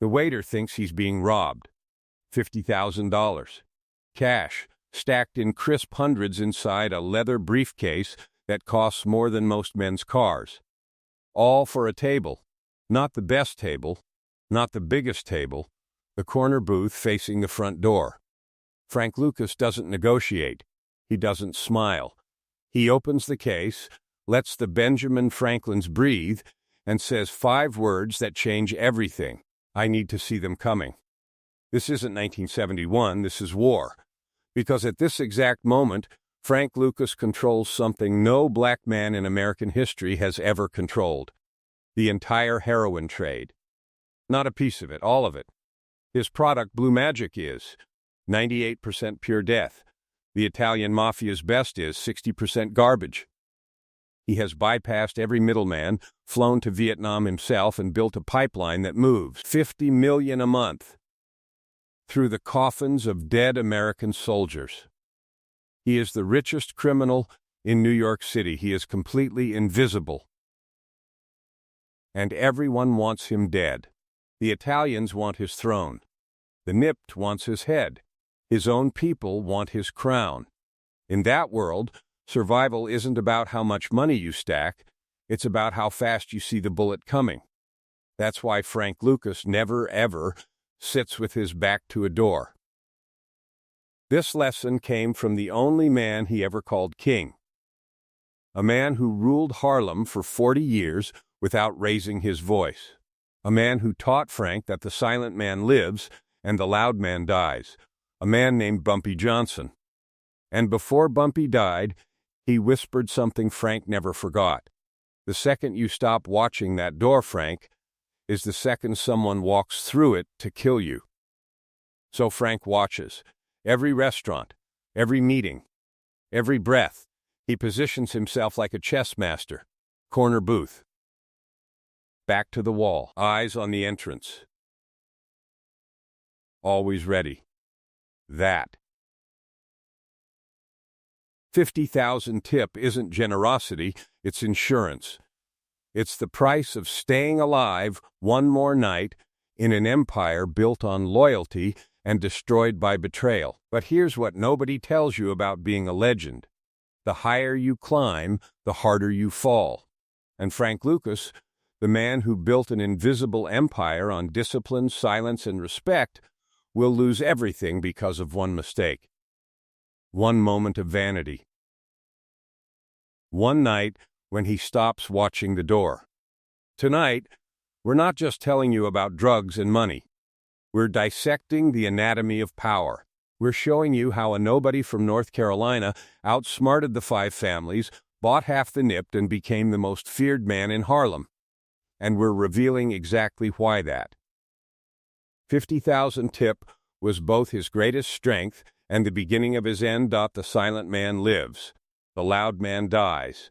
The waiter thinks he's being robbed. $50,000. Cash, stacked in crisp hundreds inside a leather briefcase that costs more than most men's cars. All for a table. Not the best table, not the biggest table, the corner booth facing the front door. Frank Lucas doesn't negotiate. He doesn't smile. He opens the case, lets the Benjamin Franklins breathe, and says 5 words that change everything. I need to see them coming. This isn't 1971, this is war. Because at this exact moment, Frank Lucas controls something no black man in American history has ever controlled. The entire heroin trade. Not a piece of it, all of it. His product, Blue Magic, is 98% pure death. The Italian mafia's best is 60% garbage. He has bypassed every middleman, flown to Vietnam himself, and built a pipeline that moves $50 million a month through the coffins of dead American soldiers. He is the richest criminal in New York City. He is completely invisible. And everyone wants him dead. The Italians want his throne. The Nipt wants his head. His own people want his crown. In that world, survival isn't about how much money you stack, it's about how fast you see the bullet coming. That's why Frank Lucas never, ever sits with his back to a door. This lesson came from the only man he ever called king. A man who ruled Harlem for 40 years without raising his voice. A man who taught Frank that the silent man lives and the loud man dies. A man named Bumpy Johnson. And before Bumpy died, he whispered something Frank never forgot. The second you stop watching that door, Frank, is the second someone walks through it to kill you. So Frank watches. Every restaurant, every meeting, every breath. He positions himself like a chess master. Corner booth. Back to the wall, eyes on the entrance. Always ready. That. 50,000 tip isn't generosity, it's insurance. It's the price of staying alive one more night in an empire built on loyalty and destroyed by betrayal. But here's what nobody tells you about being a legend. The higher you climb, the harder you fall. And Frank Lucas, the man who built an invisible empire on discipline, silence, and respect, will lose everything because of one mistake. One moment of vanity. One night when he stops watching the door. Tonight, we're not just telling you about drugs and money. We're dissecting the anatomy of power. We're showing you how a nobody from North Carolina outsmarted the 5 families, bought half the Nipt, and became the most feared man in Harlem. And we're revealing exactly why that. 50,000 tip was both his greatest strength and the beginning of his end. The silent man lives. The loud man dies.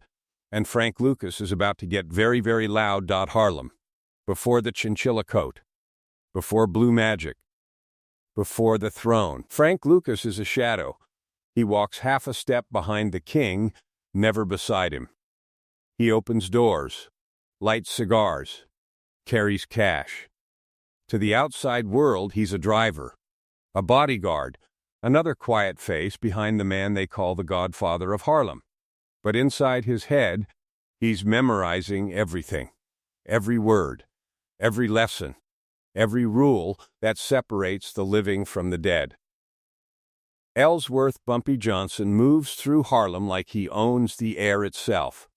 And Frank Lucas is about to get very, very loud. Harlem. Before the chinchilla coat. Before Blue Magic. Before the throne. Frank Lucas is a shadow. He walks half a step behind the king, never beside him. He opens doors, lights cigars, carries cash. To the outside world, he's a driver, a bodyguard, another quiet face behind the man they call the Godfather of Harlem. But inside his head, he's memorizing everything, every word, every lesson, every rule that separates the living from the dead. Ellsworth Bumpy Johnson moves through Harlem like he owns the air itself.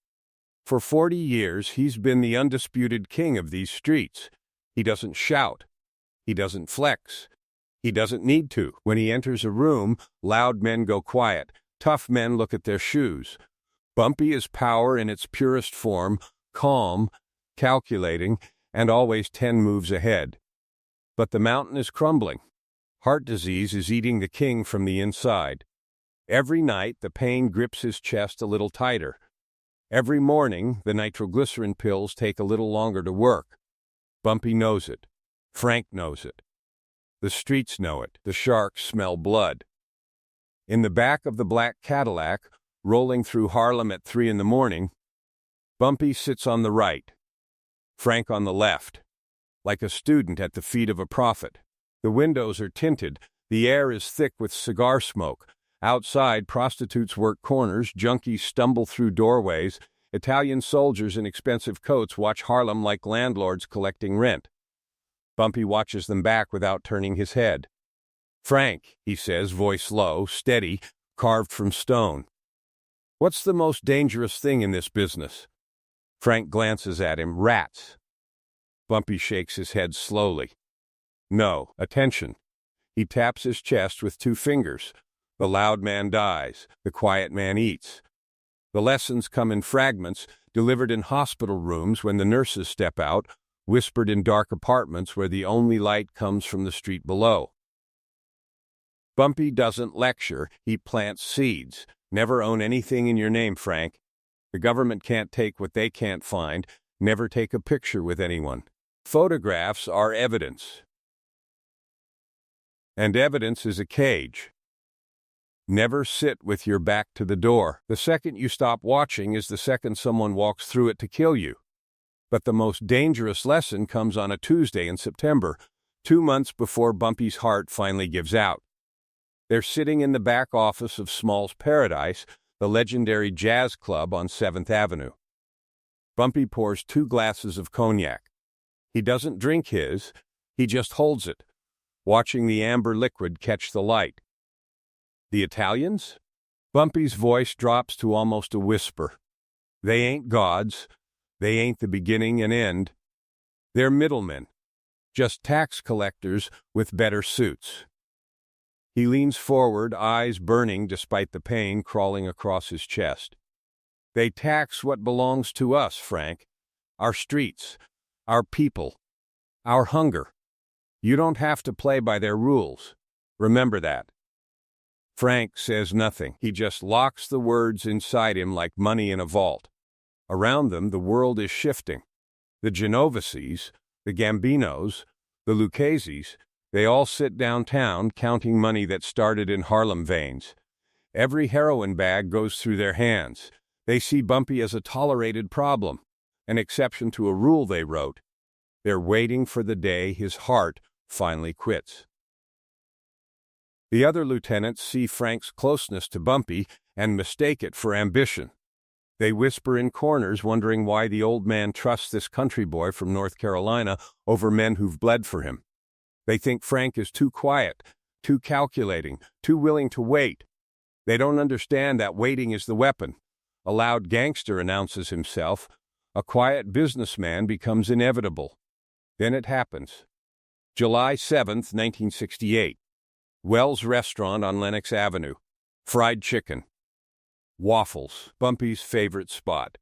For 40 years, he's been the undisputed king of these streets. He doesn't shout. He doesn't flex. He doesn't need to. When he enters a room, loud men go quiet. Tough men look at their shoes. Bumpy is power in its purest form, calm, calculating, and always 10 moves ahead. But the mountain is crumbling. Heart disease is eating the king from the inside. Every night, the pain grips his chest a little tighter. Every morning, the nitroglycerin pills take a little longer to work. Bumpy knows it. Frank knows it. The streets know it. The sharks smell blood. In the back of the black Cadillac, rolling through Harlem at 3 a.m, Bumpy sits on the right, Frank on the left, like a student at the feet of a prophet. The windows are tinted, the air is thick with cigar smoke. Outside, prostitutes work corners, junkies stumble through doorways, Italian soldiers in expensive coats watch Harlem like landlords collecting rent. Bumpy watches them back without turning his head. "Frank," he says, voice low, steady, carved from stone. "What's the most dangerous thing in this business?" Frank glances at him. "Rats." Bumpy shakes his head slowly. "No, attention." He taps his chest with 2 fingers. The loud man dies, the quiet man eats. The lessons come in fragments, delivered in hospital rooms when the nurses step out, whispered in dark apartments where the only light comes from the street below. Bumpy doesn't lecture, he plants seeds. Never own anything in your name, Frank. The government can't take what they can't find. Never take a picture with anyone. Photographs are evidence. And evidence is a cage. Never sit with your back to the door. The second you stop watching is the second someone walks through it to kill you. But the most dangerous lesson comes on a Tuesday in September, 2 months before Bumpy's heart finally gives out. They're sitting in the back office of Small's Paradise, the legendary jazz club on 7th Avenue. Bumpy pours 2 glasses of cognac. He doesn't drink his, he just holds it, watching the amber liquid catch the light. The Italians? Bumpy's voice drops to almost a whisper. They ain't gods. They ain't the beginning and end. They're middlemen, just tax collectors with better suits. He leans forward, eyes burning despite the pain crawling across his chest. They tax what belongs to us, Frank. Our streets, our people, our hunger. You don't have to play by their rules. Remember that. Frank says nothing. He just locks the words inside him like money in a vault. Around them, the world is shifting. The Genoveses, the Gambinos, the Luccheses, they all sit downtown counting money that started in Harlem veins. Every heroin bag goes through their hands. They see Bumpy as a tolerated problem, an exception to a rule they wrote. They're waiting for the day his heart finally quits. The other lieutenants see Frank's closeness to Bumpy and mistake it for ambition. They whisper in corners, wondering why the old man trusts this country boy from North Carolina over men who've bled for him. They think Frank is too quiet, too calculating, too willing to wait. They don't understand that waiting is the weapon. A loud gangster announces himself. A quiet businessman becomes inevitable. Then it happens. July 7th, 1968. Wells Restaurant on Lenox Avenue. Fried chicken. Waffles, Bumpy's favorite spot.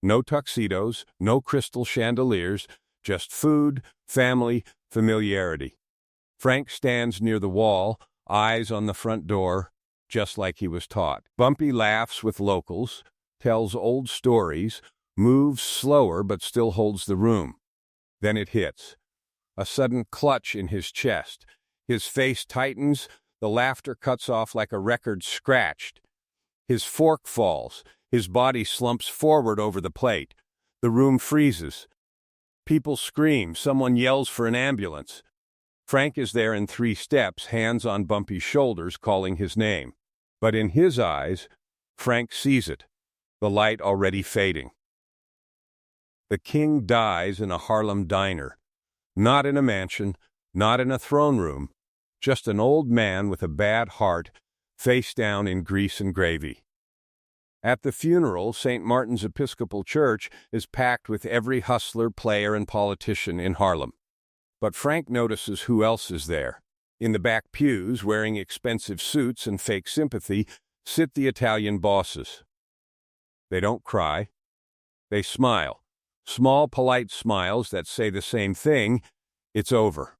No tuxedos, no crystal chandeliers, just food, family, familiarity. Frank stands near the wall, eyes on the front door, just like he was taught. Bumpy laughs with locals, tells old stories, moves slower but still holds the room. Then it hits. A sudden clutch in his chest. His face tightens, the laughter cuts off like a record scratched. His fork falls, his body slumps forward over the plate. The room freezes. People scream, someone yells for an ambulance. Frank is there in 3 steps, hands on Bumpy's shoulders, calling his name. But in his eyes, Frank sees it, the light already fading. The king dies in a Harlem diner. Not in a mansion, not in a throne room, just an old man with a bad heart, face down in grease and gravy. At the funeral, St. Martin's Episcopal Church is packed with every hustler, player, and politician in Harlem. But Frank notices who else is there. In the back pews, wearing expensive suits and fake sympathy, sit the Italian bosses. They don't cry. They smile. Small, polite smiles that say the same thing. It's over.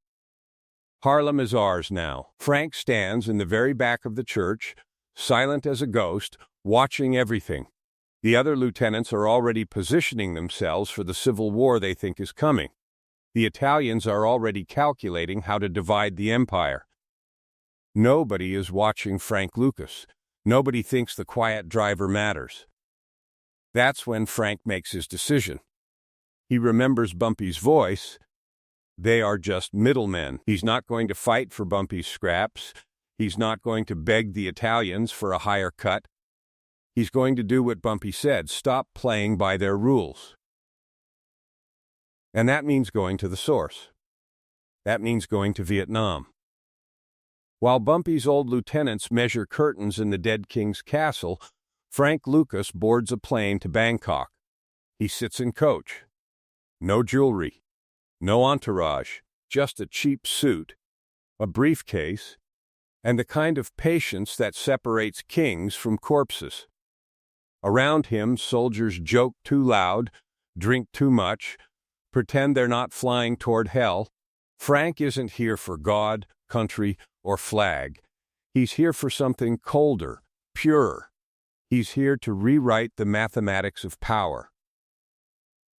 Harlem is ours now. Frank stands in the very back of the church, silent as a ghost, watching everything. The other lieutenants are already positioning themselves for the civil war they think is coming. The Italians are already calculating how to divide the empire. Nobody is watching Frank Lucas. Nobody thinks the quiet driver matters. That's when Frank makes his decision. He remembers Bumpy's voice. They are just middlemen. He's not going to fight for Bumpy's scraps. He's not going to beg the Italians for a higher cut. He's going to do what Bumpy said, stop playing by their rules. And that means going to the source. That means going to Vietnam. While Bumpy's old lieutenants measure curtains in the dead king's castle, Frank Lucas boards a plane to Bangkok. He sits in coach. No jewelry, no entourage, just a cheap suit, a briefcase, and the kind of patience that separates kings from corpses. Around him, soldiers joke too loud, drink too much, pretend they're not flying toward hell. Frank isn't here for God, country, or flag. He's here for something colder, purer. He's here to rewrite the mathematics of power.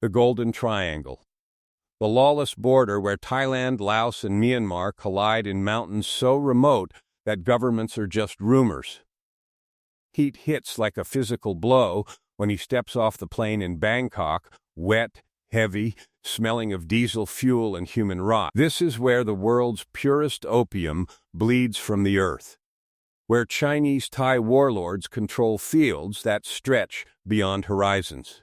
The Golden Triangle. The lawless border where Thailand, Laos, and Myanmar collide in mountains so remote that governments are just rumors. Heat hits like a physical blow when he steps off the plane in Bangkok, wet, heavy, smelling of diesel fuel and human rot. This is where the world's purest opium bleeds from the earth, where Chinese Thai warlords control fields that stretch beyond horizons.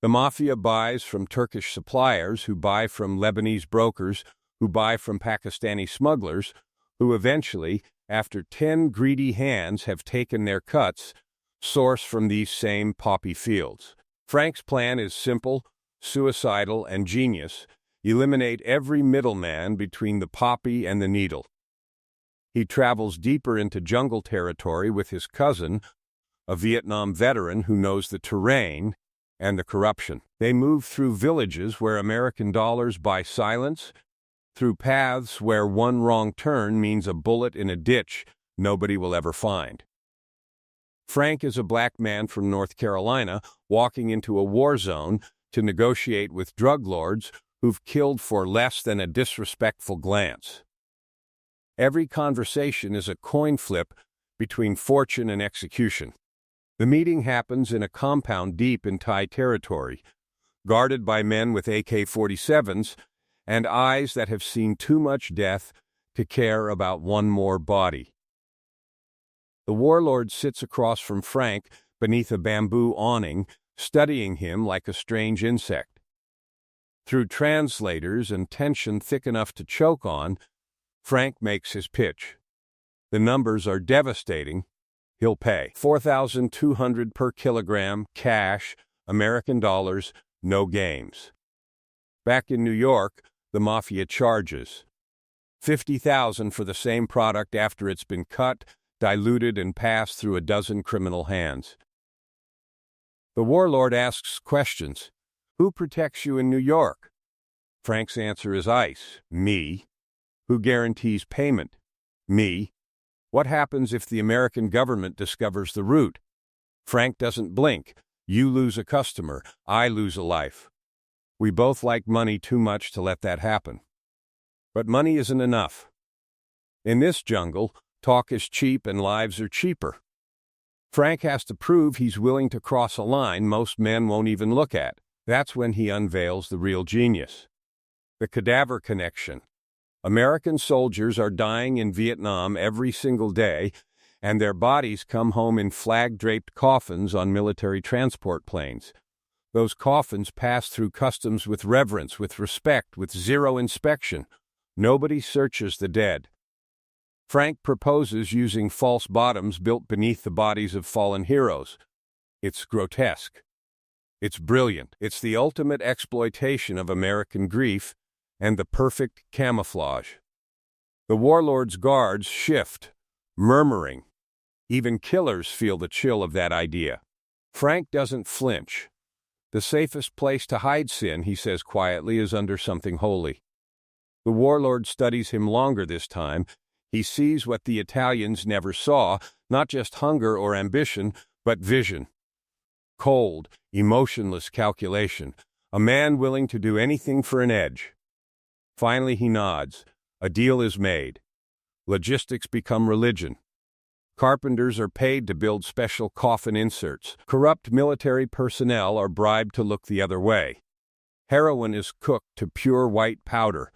The mafia buys from Turkish suppliers who buy from Lebanese brokers who buy from Pakistani smugglers who eventually, after 10 greedy hands have taken their cuts, source from these same poppy fields. Frank's plan is simple, suicidal, and genius. Eliminate every middleman between the poppy and the needle. He travels deeper into jungle territory with his cousin, a Vietnam veteran who knows the terrain and the corruption. They move through villages where American dollars buy silence, through paths where one wrong turn means a bullet in a ditch nobody will ever find. Frank is a black man from North Carolina walking into a war zone to negotiate with drug lords who've killed for less than a disrespectful glance. Every conversation is a coin flip between fortune and execution. The meeting happens in a compound deep in Thai territory, guarded by men with AK-47s and eyes that have seen too much death to care about one more body. The warlord sits across from Frank beneath a bamboo awning, studying him like a strange insect. Through translators and tension thick enough to choke on, Frank makes his pitch. The numbers are devastating. He'll pay $4,200 per kilogram, cash, American dollars, no games. Back in New York, the mafia charges $50,000 for the same product after it's been cut, diluted, and passed through a dozen criminal hands. The warlord asks questions. Who protects you in New York? Frank's answer is ICE. Me. Who guarantees payment? Me. What happens if the American government discovers the route? Frank doesn't blink. You lose a customer, I lose a life. We both like money too much to let that happen. But money isn't enough. In this jungle, talk is cheap and lives are cheaper. Frank has to prove he's willing to cross a line most men won't even look at. That's when he unveils the real genius. The cadaver connection. American soldiers are dying in Vietnam every single day, and their bodies come home in flag-draped coffins on military transport planes. Those coffins pass through customs with reverence, with respect, with zero inspection. Nobody searches the dead. Frank proposes using false bottoms built beneath the bodies of fallen heroes. It's grotesque. It's brilliant. It's the ultimate exploitation of American grief and the perfect camouflage. The warlord's guards shift, murmuring. Even killers feel the chill of that idea. Frank doesn't flinch. The safest place to hide sin, he says quietly, is under something holy. The warlord studies him longer this time. He sees what the Italians never saw, not just hunger or ambition, but vision. Cold, emotionless calculation, a man willing to do anything for an edge. Finally he nods. A deal is made. Logistics become religion. Carpenters are paid to build special coffin inserts. Corrupt military personnel are bribed to look the other way. Heroin is cooked to pure white powder,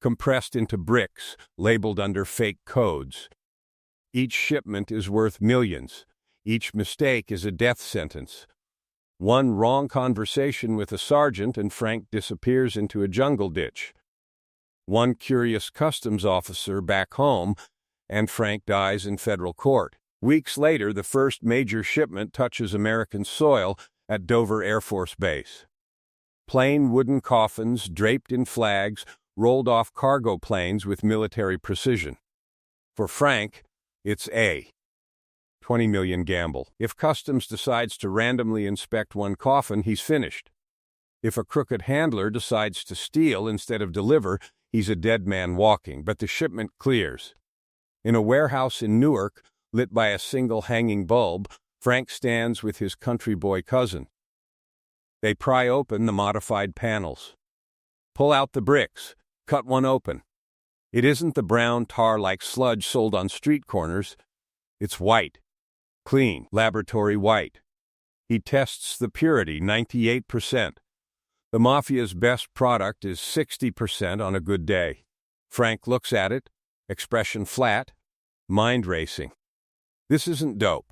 compressed into bricks, labeled under fake codes. Each shipment is worth millions. Each mistake is a death sentence. One wrong conversation with a sergeant and Frank disappears into a jungle ditch. One curious customs officer back home and Frank dies in federal court. Weeks later, the first major shipment touches American soil at Dover Air Force Base. Plain wooden coffins draped in flags rolled off cargo planes with military precision. For Frank, it's a 20 million gamble. If Customs decides to randomly inspect one coffin, he's finished. If a crooked handler decides to steal instead of deliver, he's a dead man walking, but the shipment clears. In a warehouse in Newark, lit by a single hanging bulb, Frank stands with his country boy cousin. They pry open the modified panels. Pull out the bricks. Cut one open. It isn't the brown tar-like sludge sold on street corners. It's white. Clean, laboratory white. He tests the purity, 98%. The Mafia's best product is 60% on a good day. Frank looks at it, expression flat, mind racing. This isn't dope.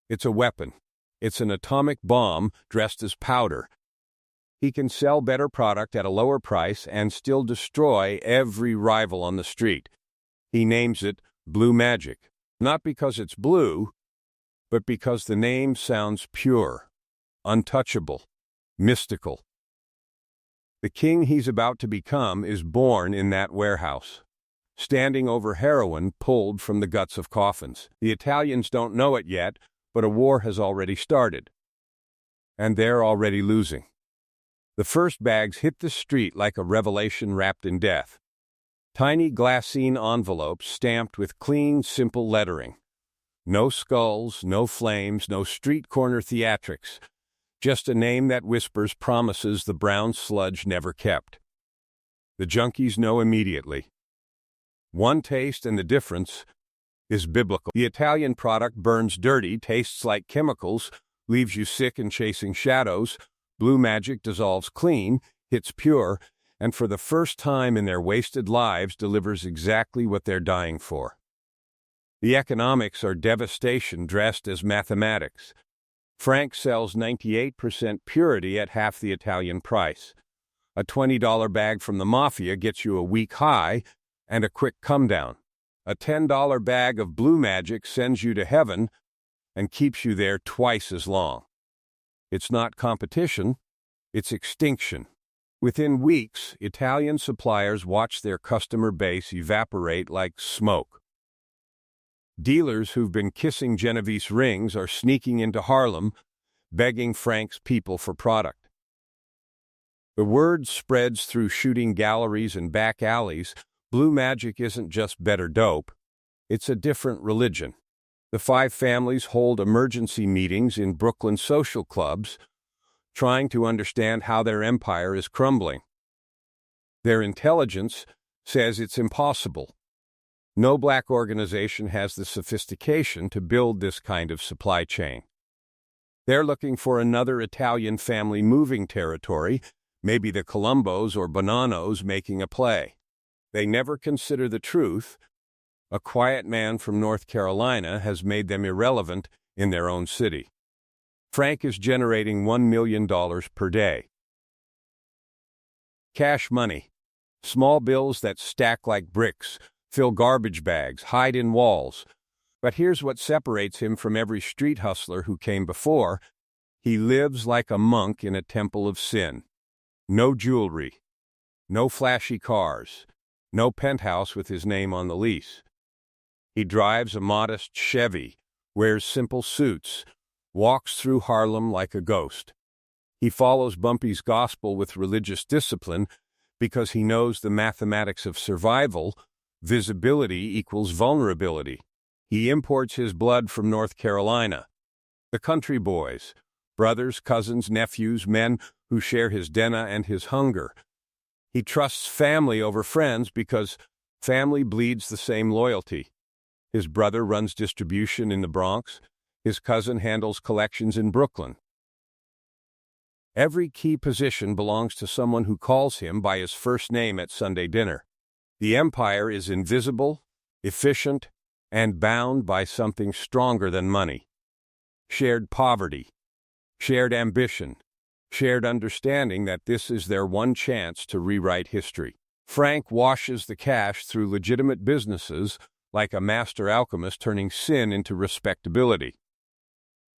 It's a weapon. It's an atomic bomb dressed as powder. He can sell better product at a lower price and still destroy every rival on the street. He names it Blue Magic, not because it's blue, but because the name sounds pure, untouchable, mystical. The king he's about to become is born in that warehouse, standing over heroin pulled from the guts of coffins. The Italians don't know it yet, but a war has already started. And they're already losing. The first bags hit the street like a revelation wrapped in death. Tiny glassine envelopes stamped with clean, simple lettering. No skulls, no flames, no street corner theatrics. Just a name that whispers promises the brown sludge never kept. The junkies know immediately. One taste and the difference is biblical. The Italian product burns dirty, tastes like chemicals, leaves you sick and chasing shadows. Blue Magic dissolves clean, hits pure, and for the first time in their wasted lives delivers exactly what they're dying for. The economics are devastation dressed as mathematics. Frank sells 98% purity at half the Italian price. A $20 bag from the Mafia gets you a week high and a quick come-down. A $10 bag of Blue Magic sends you to heaven and keeps you there twice as long. It's not competition, it's extinction. Within weeks, Italian suppliers watch their customer base evaporate like smoke. Dealers who've been kissing Genovese rings are sneaking into Harlem, begging Frank's people for product. The word spreads through shooting galleries and back alleys. Blue Magic isn't just better dope, it's a different religion. The five families hold emergency meetings in Brooklyn social clubs, trying to understand how their empire is crumbling. Their intelligence says it's impossible. No black organization has the sophistication to build this kind of supply chain. They're looking for another Italian family moving territory, maybe the Colombos or Bonanos making a play. They never consider the truth. A quiet man from North Carolina has made them irrelevant in their own city. Frank is generating $1 million per day. Cash money. Small bills that stack like bricks, fill garbage bags, hide in walls. But here's what separates him from every street hustler who came before. He lives like a monk in a temple of sin. No jewelry. No flashy cars. No penthouse with his name on the lease. He drives a modest Chevy, wears simple suits, walks through Harlem like a ghost. He follows Bumpy's gospel with religious discipline because he knows the mathematics of survival. Visibility equals vulnerability. He imports his blood from North Carolina. The country boys, brothers, cousins, nephews, men who share his denna and his hunger. He trusts family over friends because family bleeds the same loyalty. His brother runs distribution in the Bronx. His cousin handles collections in Brooklyn. Every key position belongs to someone who calls him by his first name at Sunday dinner. The empire is invisible, efficient, and bound by something stronger than money. Shared poverty, shared ambition, shared understanding that this is their one chance to rewrite history. Frank washes the cash through legitimate businesses like a master alchemist turning sin into respectability.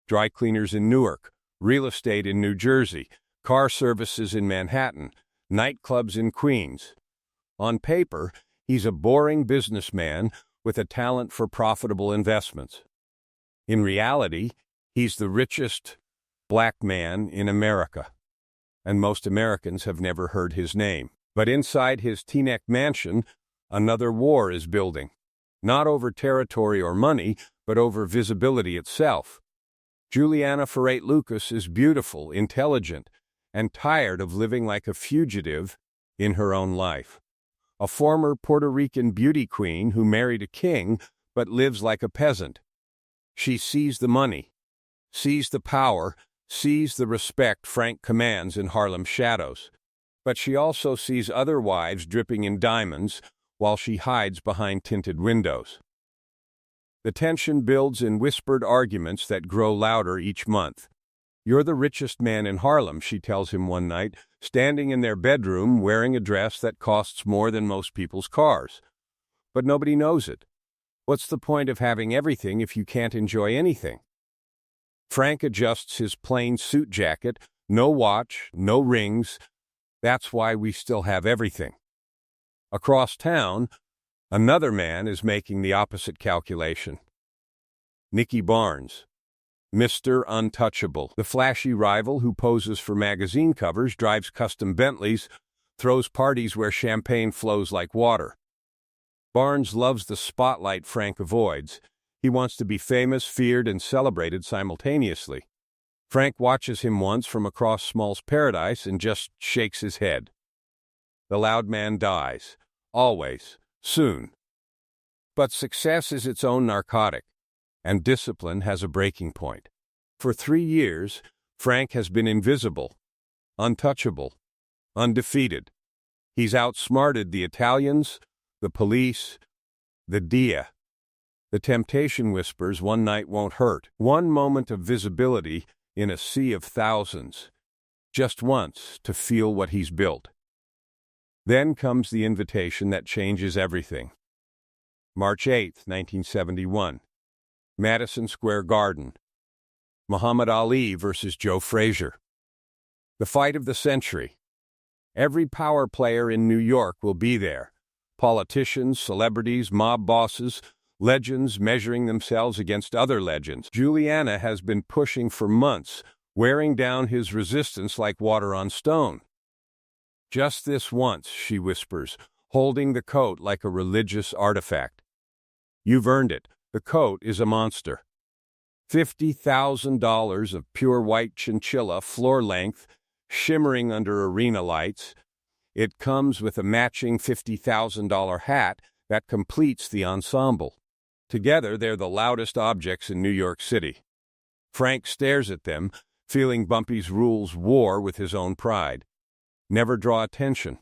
Dry cleaners in Newark, real estate in New Jersey, car services in Manhattan, nightclubs in Queens. On paper, he's a boring businessman with a talent for profitable investments. In reality, he's the richest black man in America, and most Americans have never heard his name. But inside his Teaneck mansion, another war is building, not over territory or money, but over visibility itself. Juliana Ferrate Lucas is beautiful, intelligent, and tired of living like a fugitive in her own life. A former Puerto Rican beauty queen who married a king but lives like a peasant. She sees the money, sees the power, sees the respect Frank commands in Harlem shadows. But she also sees other wives dripping in diamonds while she hides behind tinted windows. The tension builds in whispered arguments that grow louder each month. "You're the richest man in Harlem," she tells him one night, standing in their bedroom wearing a dress that costs more than most people's cars. But nobody knows it. What's the point of having everything if you can't enjoy anything? Frank adjusts his plain suit jacket, no watch, no rings. That's why we still have everything. Across town, another man is making the opposite calculation. Nicky Barnes, Mr. Untouchable, the flashy rival who poses for magazine covers, drives custom Bentleys, throws parties where champagne flows like water. Barnes loves the spotlight Frank avoids. He wants to be famous, feared, and celebrated simultaneously. Frank watches him once from across Small's Paradise and just shakes his head. The loud man dies. Always. Soon. But success is its own narcotic, and discipline has a breaking point. For 3 years, Frank has been invisible, untouchable, undefeated. He's outsmarted the Italians, the police, the DIA. The temptation whispers one night won't hurt. One moment of visibility in a sea of thousands. Just once to feel what he's built. Then comes the invitation that changes everything. March 8, 1971. Madison Square Garden. Muhammad Ali versus Joe Frazier. The fight of the century. Every power player in New York will be there. Politicians, celebrities, mob bosses, legends measuring themselves against other legends. Juliana has been pushing for months, wearing down his resistance like water on stone. "Just this once," she whispers, holding the coat like a religious artifact. "You've earned it. The coat is a monster. $50,000 of pure white chinchilla, floor length, shimmering under arena lights. It comes with a matching $50,000 hat that completes the ensemble. Together, they're the loudest objects in New York City." Frank stares at them, feeling Bumpy's rules war with his own pride. Never draw attention.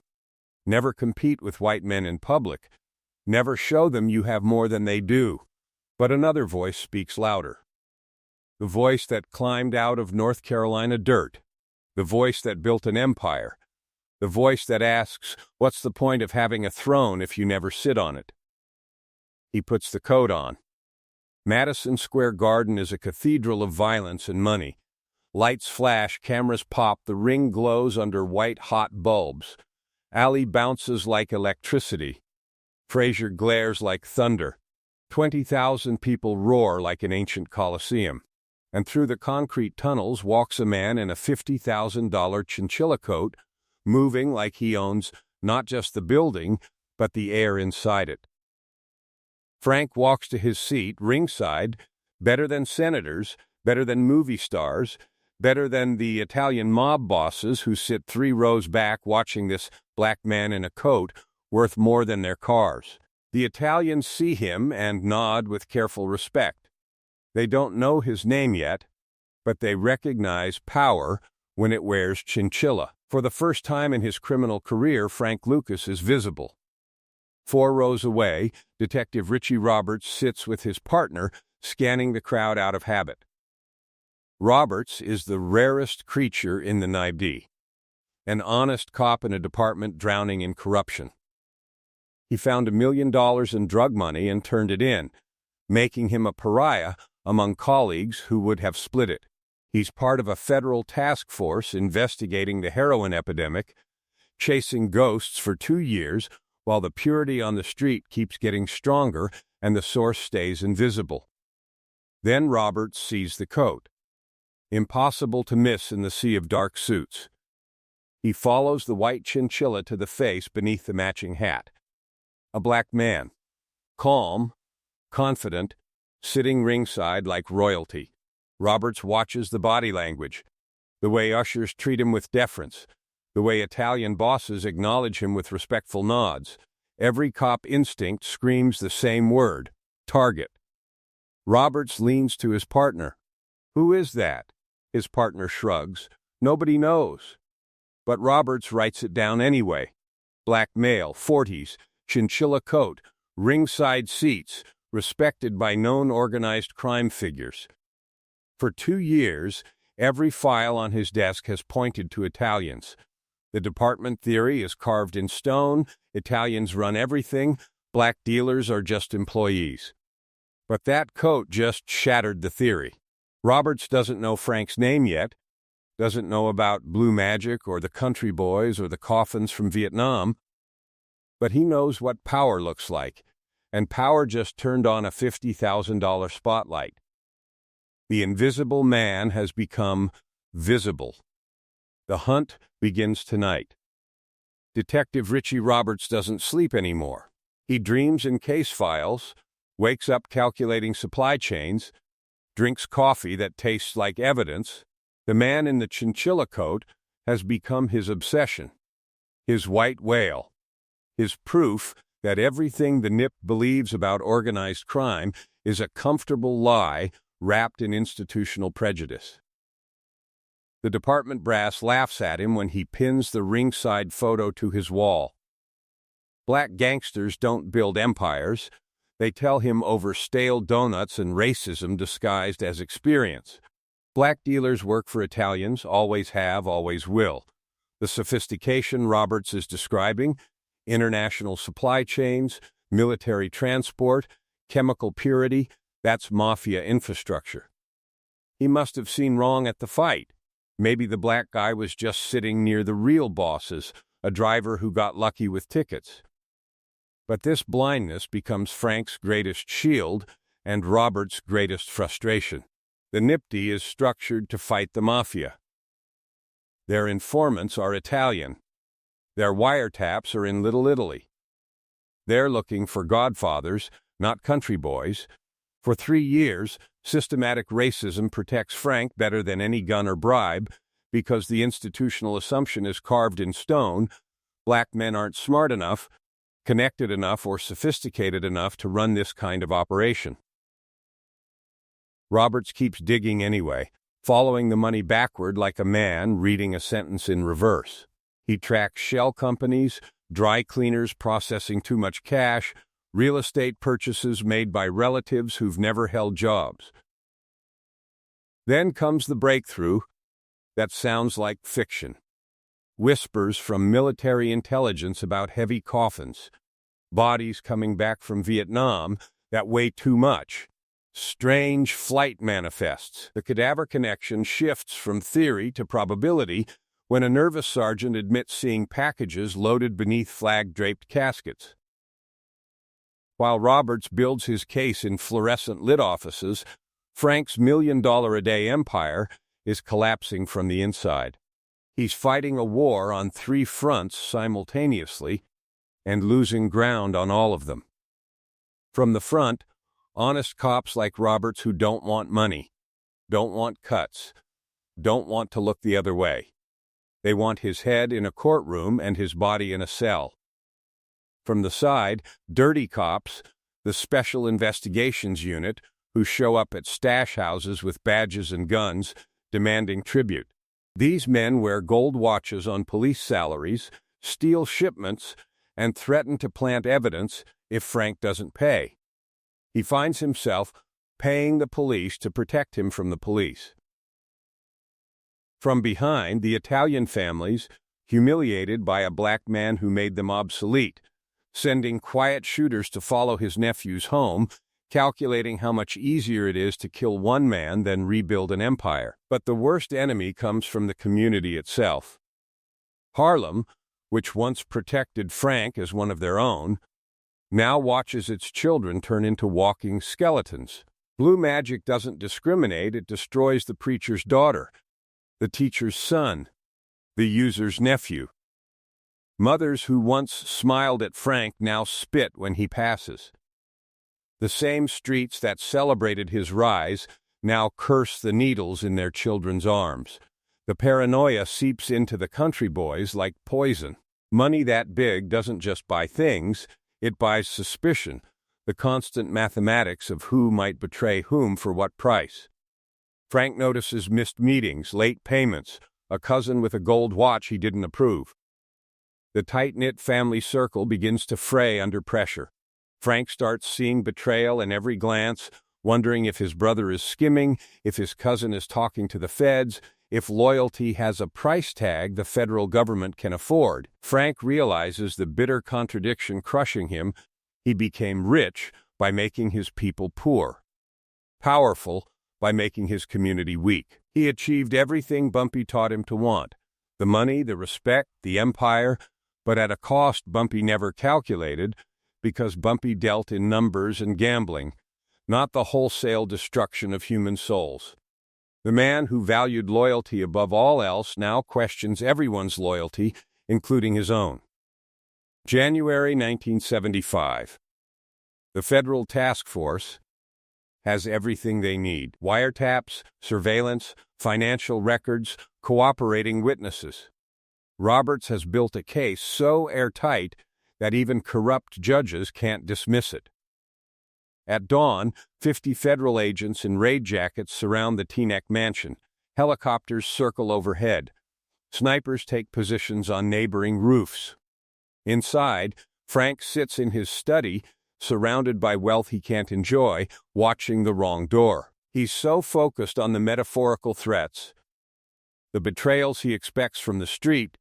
Never compete with white men in public. Never show them you have more than they do. But another voice speaks louder. The voice that climbed out of North Carolina dirt. The voice that built an empire. The voice that asks, what's the point of having a throne if you never sit on it? He puts the coat on. Madison Square Garden is a cathedral of violence and money. Lights flash, cameras pop, the ring glows under white-hot bulbs. Ali bounces like electricity. Frazier glares like thunder. 20,000 people roar like an ancient coliseum. And through the concrete tunnels walks a man in a $50,000 chinchilla coat, moving like he owns not just the building, but the air inside it. Frank walks to his seat, ringside, better than senators, better than movie stars, better than the Italian mob bosses who sit 3 rows back watching this black man in a coat worth more than their cars. The Italians see him and nod with careful respect. They don't know his name yet, but they recognize power when it wears chinchilla. For the first time in his criminal career, Frank Lucas is visible. 4 rows away, Detective Richie Roberts sits with his partner, scanning the crowd out of habit. Roberts is the rarest creature in the NIBD, an honest cop in a department drowning in corruption. He found $1 million in drug money and turned it in, making him a pariah among colleagues who would have split it. He's part of a federal task force investigating the heroin epidemic, chasing ghosts for 2 years while the purity on the street keeps getting stronger and the source stays invisible. Then Roberts sees the coat. Impossible to miss in the sea of dark suits. He follows the white chinchilla to the face beneath the matching hat. A black man, calm, confident, sitting ringside like royalty. Roberts watches the body language, the way ushers treat him with deference, the way Italian bosses acknowledge him with respectful nods. Every cop instinct screams the same word: target. Roberts leans to his partner. "Who is that?" His partner shrugs. "Nobody knows." But Roberts writes it down anyway. Black male, 40s, chinchilla coat, ringside seats, respected by known organized crime figures. For 2 years, every file on his desk has pointed to Italians. The department theory is carved in stone: Italians run everything, black dealers are just employees. But that coat just shattered the theory. Roberts doesn't know Frank's name yet, doesn't know about Blue Magic or the Country Boys or the coffins from Vietnam, but he knows what power looks like, and power just turned on a $50,000 spotlight. The invisible man has become visible. The hunt begins tonight. Detective Richie Roberts doesn't sleep anymore. He dreams in case files, wakes up calculating supply chains, drinks coffee that tastes like evidence. The man in the chinchilla coat has become his obsession, his white whale, his proof that everything the NIP believes about organized crime is a comfortable lie wrapped in institutional prejudice. The department brass laughs at him when he pins the ringside photo to his wall. Black gangsters don't build empires. They tell him over stale donuts and racism disguised as experience. Black dealers work for Italians, always have, always will. The sophistication Roberts is describing: international supply chains, military transport, chemical purity, that's mafia infrastructure. He must have seen wrong at the fight. Maybe the black guy was just sitting near the real bosses, a driver who got lucky with tickets. But this blindness becomes Frank's greatest shield and Roberts' greatest frustration. The NIPD is structured to fight the mafia. Their informants are Italian. Their wiretaps are in Little Italy. They're looking for godfathers, not country boys. For 3 years, systematic racism protects Frank better than any gun or bribe because the institutional assumption is carved in stone: black men aren't smart enough, connected enough, or sophisticated enough to run this kind of operation. Roberts keeps digging anyway, following the money backward like a man reading a sentence in reverse. He tracks shell companies, dry cleaners processing too much cash, real estate purchases made by relatives who've never held jobs. Then comes the breakthrough that sounds like fiction. Whispers from military intelligence about heavy coffins, bodies coming back from Vietnam that weigh too much, strange flight manifests. The cadaver connection shifts from theory to probability when a nervous sergeant admits seeing packages loaded beneath flag-draped caskets. While Roberts builds his case in fluorescent-lit offices, Frank's $1 million-a-day empire is collapsing from the inside. He's fighting a war on 3 fronts simultaneously and losing ground on all of them. From the front, honest cops like Roberts who don't want money, don't want cuts, don't want to look the other way. They want his head in a courtroom and his body in a cell. From the side, dirty cops, the Special Investigations Unit, who show up at stash houses with badges and guns, demanding tribute. These men wear gold watches on police salaries, steal shipments, and threaten to plant evidence if Frank doesn't pay. He finds himself paying the police to protect him from the police. From behind, the Italian families, humiliated by a black man who made them obsolete, sending quiet shooters to follow his nephew's home, calculating how much easier it is to kill one man than rebuild an empire. But the worst enemy comes from the community itself. Harlem, which once protected Frank as one of their own, now watches its children turn into walking skeletons. Blue magic doesn't discriminate, it destroys the preacher's daughter, the teacher's son, the user's nephew. Mothers who once smiled at Frank now spit when he passes. The same streets that celebrated his rise now curse the needles in their children's arms. The paranoia seeps into the country boys like poison. Money that big doesn't just buy things, it buys suspicion, the constant mathematics of who might betray whom for what price. Frank notices missed meetings, late payments, a cousin with a gold watch he didn't approve. The tight-knit family circle begins to fray under pressure. Frank starts seeing betrayal in every glance, wondering if his brother is skimming, if his cousin is talking to the feds, if loyalty has a price tag the federal government can afford. Frank realizes the bitter contradiction crushing him. He became rich by making his people poor, powerful by making his community weak. He achieved everything Bumpy taught him to want: the money, the respect, the empire, but at a cost Bumpy never calculated, because Bumpy dealt in numbers and gambling, not the wholesale destruction of human souls. The man who valued loyalty above all else now questions everyone's loyalty, including his own. January 1975. The Federal Task Force has everything they need: wiretaps, surveillance, financial records, cooperating witnesses. Roberts has built a case so airtight that even corrupt judges can't dismiss it. At dawn, 50 federal agents in raid jackets surround the Teaneck mansion. Helicopters circle overhead. Snipers take positions on neighboring roofs. Inside, Frank sits in his study, surrounded by wealth he can't enjoy, watching the wrong door. He's so focused on the metaphorical threats, the betrayals he expects from the street,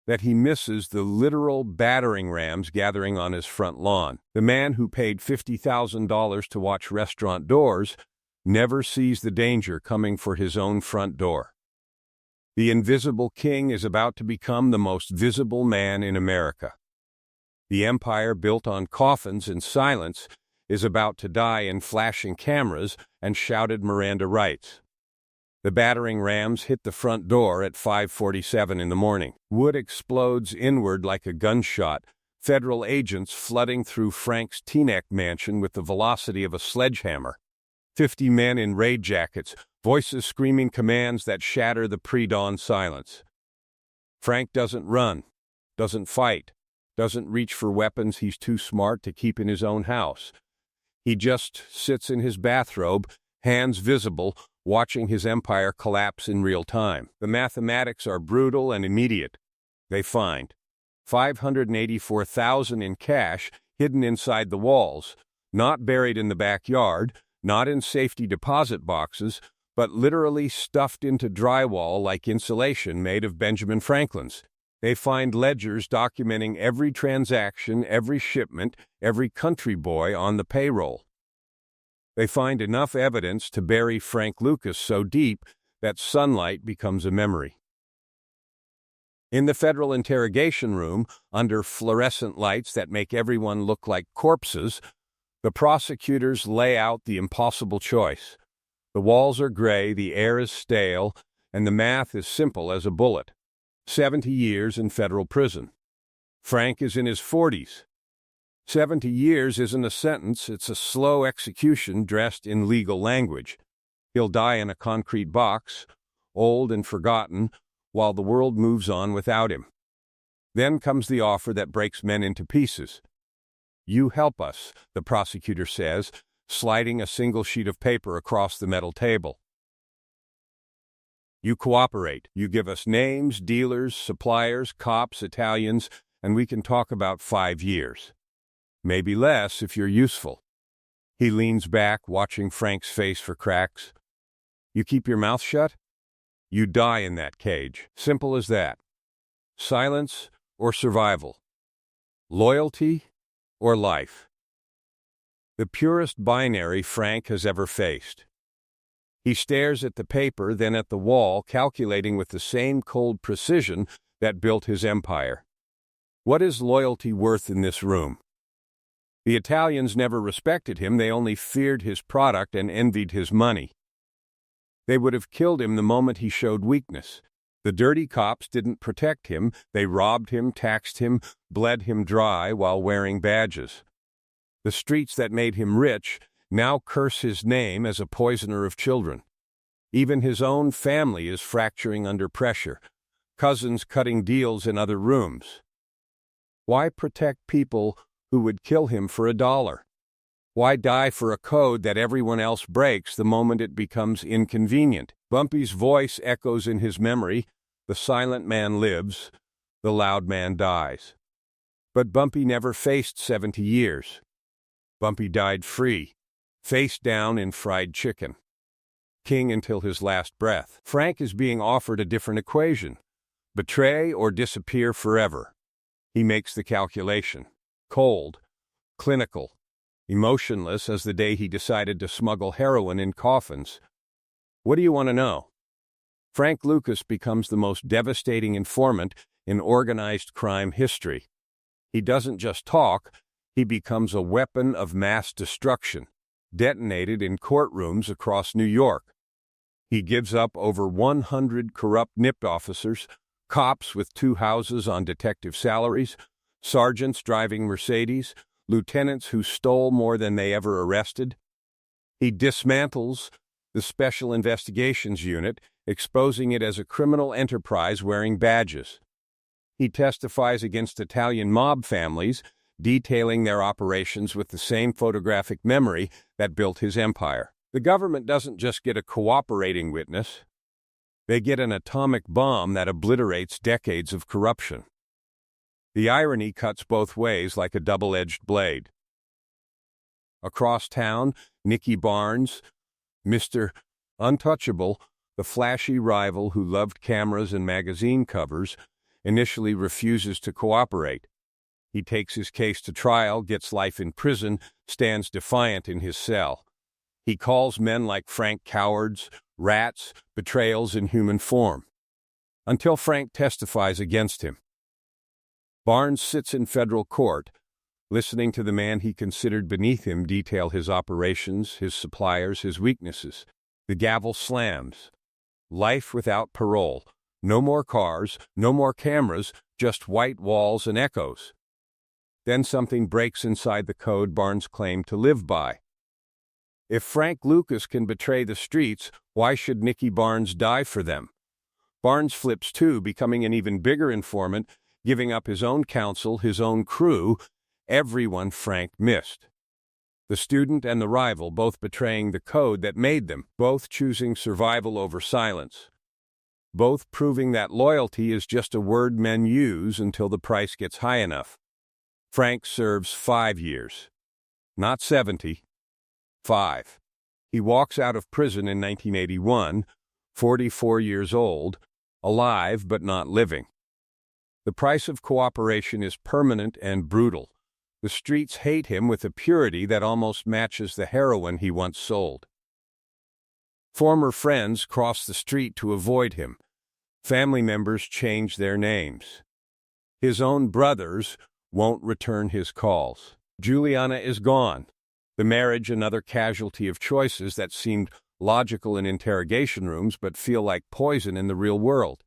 that he misses the literal battering rams gathering on his front lawn. The man who paid $50,000 to watch restaurant doors never sees the danger coming for his own front door. The invisible king is about to become the most visible man in America. The empire built on coffins and silence is about to die in flashing cameras and shouted Miranda rights. The battering rams hit the front door at 5:47 in the morning. Wood explodes inward like a gunshot, federal agents flooding through Frank's Teaneck mansion with the velocity of a sledgehammer. 50 men in raid jackets, voices screaming commands that shatter the pre-dawn silence. Frank doesn't run, doesn't fight, doesn't reach for weapons he's too smart to keep in his own house. He just sits in his bathrobe, hands visible, watching his empire collapse in real time. The mathematics are brutal and immediate. They find $584,000 in cash hidden inside the walls, not buried in the backyard, not in safety deposit boxes, but literally stuffed into drywall like insulation made of Benjamin Franklin's. They find ledgers documenting every transaction, every shipment, every country boy on the payroll. They find enough evidence to bury Frank Lucas so deep that sunlight becomes a memory. In the federal interrogation room, under fluorescent lights that make everyone look like corpses, the prosecutors lay out the impossible choice. The walls are gray, the air is stale, and the math is simple as a bullet. 70 years in federal prison. Frank is in his 40s. 70 years isn't a sentence, it's a slow execution dressed in legal language. He'll die in a concrete box, old and forgotten, while the world moves on without him. Then comes the offer that breaks men into pieces. "You help us," the prosecutor says, sliding a single sheet of paper across the metal table. You cooperate. You give us names, dealers, suppliers, cops, Italians, and we can talk about 5 years. Maybe less if you're useful. He leans back, watching Frank's face for cracks. You keep your mouth shut? You die in that cage. Simple as that. Silence or survival. Loyalty or life. The purest binary Frank has ever faced. He stares at the paper, then at the wall, calculating with the same cold precision that built his empire. What is loyalty worth in this room? The Italians never respected him, they only feared his product and envied his money. They would have killed him the moment he showed weakness. The dirty cops didn't protect him, they robbed him, taxed him, bled him dry while wearing badges. The streets that made him rich now curse his name as a poisoner of children. Even his own family is fracturing under pressure, cousins cutting deals in other rooms. Why protect people who would kill him for $1? Why die for a code that everyone else breaks the moment it becomes inconvenient? Bumpy's voice echoes in his memory. The silent man lives, the loud man dies. But Bumpy never faced 70 years. Bumpy died free, face down in fried chicken. King until his last breath. Frank is being offered a different equation. Betray or disappear forever. He makes the calculation. Cold, clinical, emotionless as the day he decided to smuggle heroin in coffins. What do you want to know? Frank Lucas becomes the most devastating informant in organized crime history. He doesn't just talk, he becomes a weapon of mass destruction, detonated in courtrooms across New York. He gives up over 100 corrupt NIP officers, cops with 2 houses on detective salaries, sergeants driving Mercedes, lieutenants who stole more than they ever arrested. He dismantles the Special Investigations Unit, exposing it as a criminal enterprise wearing badges. He testifies against Italian mob families, detailing their operations with the same photographic memory that built his empire. The government doesn't just get a cooperating witness. They get an atomic bomb that obliterates decades of corruption. The irony cuts both ways like a double-edged blade. Across town, Nicky Barnes, Mr. Untouchable, the flashy rival who loved cameras and magazine covers, initially refuses to cooperate. He takes his case to trial, gets life in prison, stands defiant in his cell. He calls men like Frank cowards, rats, betrayals in human form. Until Frank testifies against him. Barnes sits in federal court, listening to the man he considered beneath him detail his operations, his suppliers, his weaknesses. The gavel slams. Life without parole. No more cars, no more cameras, just white walls and echoes. Then something breaks inside the code Barnes claimed to live by. If Frank Lucas can betray the streets, why should Nicky Barnes die for them? Barnes flips too, becoming an even bigger informant, giving up his own counsel, his own crew, everyone Frank missed. The student and the rival both betraying the code that made them, both choosing survival over silence. Both proving that loyalty is just a word men use until the price gets high enough. Frank serves 5 years. Not 70. 5. He walks out of prison in 1981, 44 years old, alive but not living. The price of cooperation is permanent and brutal. The streets hate him with a purity that almost matches the heroin he once sold. Former friends cross the street to avoid him. Family members change their names. His own brothers won't return his calls. Juliana is gone. The marriage another casualty of choices that seemed logical in interrogation rooms but feel like poison in the real world.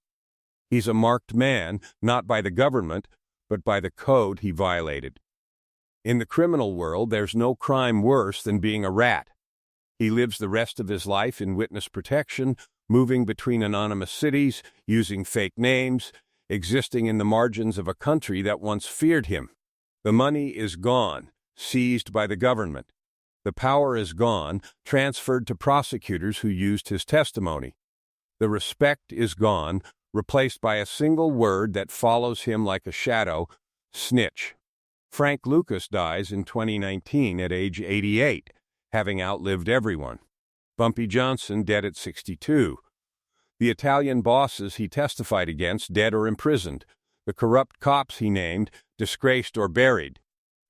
He's a marked man, not by the government, but by the code he violated. In the criminal world, there's no crime worse than being a rat. He lives the rest of his life in witness protection, moving between anonymous cities, using fake names, existing in the margins of a country that once feared him. The money is gone, seized by the government. The power is gone, transferred to prosecutors who used his testimony. The respect is gone, replaced by a single word that follows him like a shadow: snitch. Frank Lucas dies in 2019 at age 88, having outlived everyone. Bumpy Johnson dead at 62. The Italian bosses he testified against dead or imprisoned. The corrupt cops he named disgraced or buried.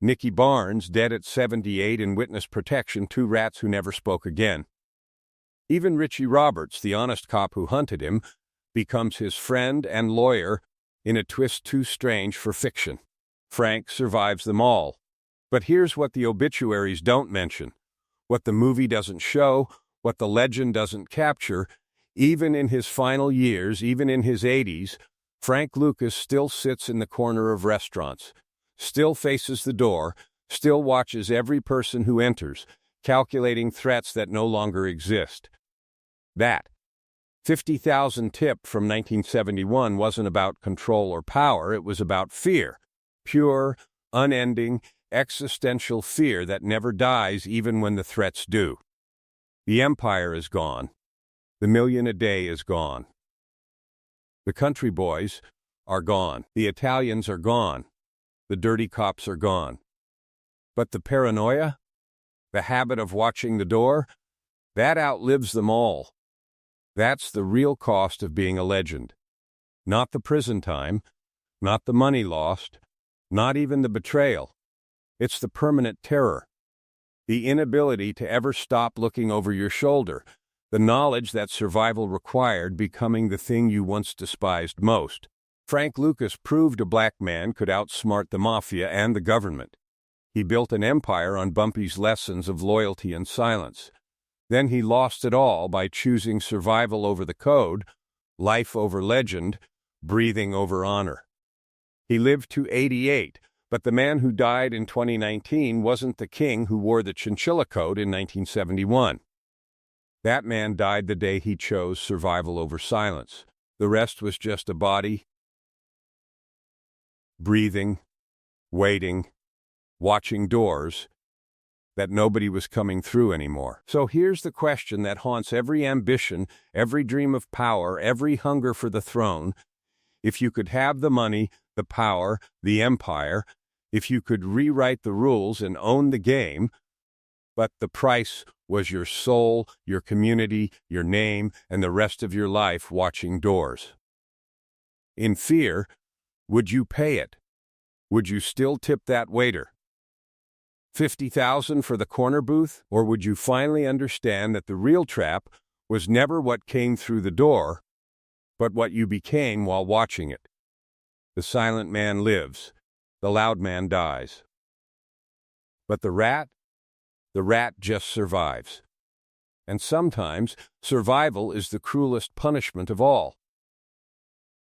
Nicky Barnes dead at 78 in witness protection, 2 rats who never spoke again. Even Richie Roberts, the honest cop who hunted him, becomes his friend and lawyer in a twist too strange for fiction. Frank survives them all. But here's what the obituaries don't mention, what the movie doesn't show, what the legend doesn't capture. Even in his final years, even in his 80s, Frank Lucas still sits in the corner of restaurants, still faces the door, still watches every person who enters, calculating threats that no longer exist. That $50,000 tip from 1971 wasn't about control or power, it was about fear. Pure, unending, existential fear that never dies even when the threats do. The empire is gone. The million a day is gone. The country boys are gone. The Italians are gone. The dirty cops are gone. But the paranoia, the habit of watching the door, that outlives them all. That's the real cost of being a legend. Not the prison time, not the money lost, not even the betrayal. It's the permanent terror. The inability to ever stop looking over your shoulder. The knowledge that survival required becoming the thing you once despised most. Frank Lucas proved a black man could outsmart the mafia and the government. He built an empire on Bumpy's lessons of loyalty and silence. Then he lost it all by choosing survival over the code, life over legend, breathing over honor. He lived to 88, but the man who died in 2019 wasn't the king who wore the chinchilla coat in 1971. That man died the day he chose survival over silence. The rest was just a body, breathing, waiting, watching doors that nobody was coming through anymore. So here's the question that haunts every ambition, every dream of power, every hunger for the throne. If you could have the money, the power, the empire, if you could rewrite the rules and own the game, but the price was your soul, your community, your name, and the rest of your life watching doors. In fear, would you pay it? Would you still tip that waiter $50,000 for the corner booth? Or would you finally understand that the real trap was never what came through the door, but what you became while watching it? The silent man lives, the loud man dies. But the rat just survives. And sometimes survival is the cruelest punishment of all.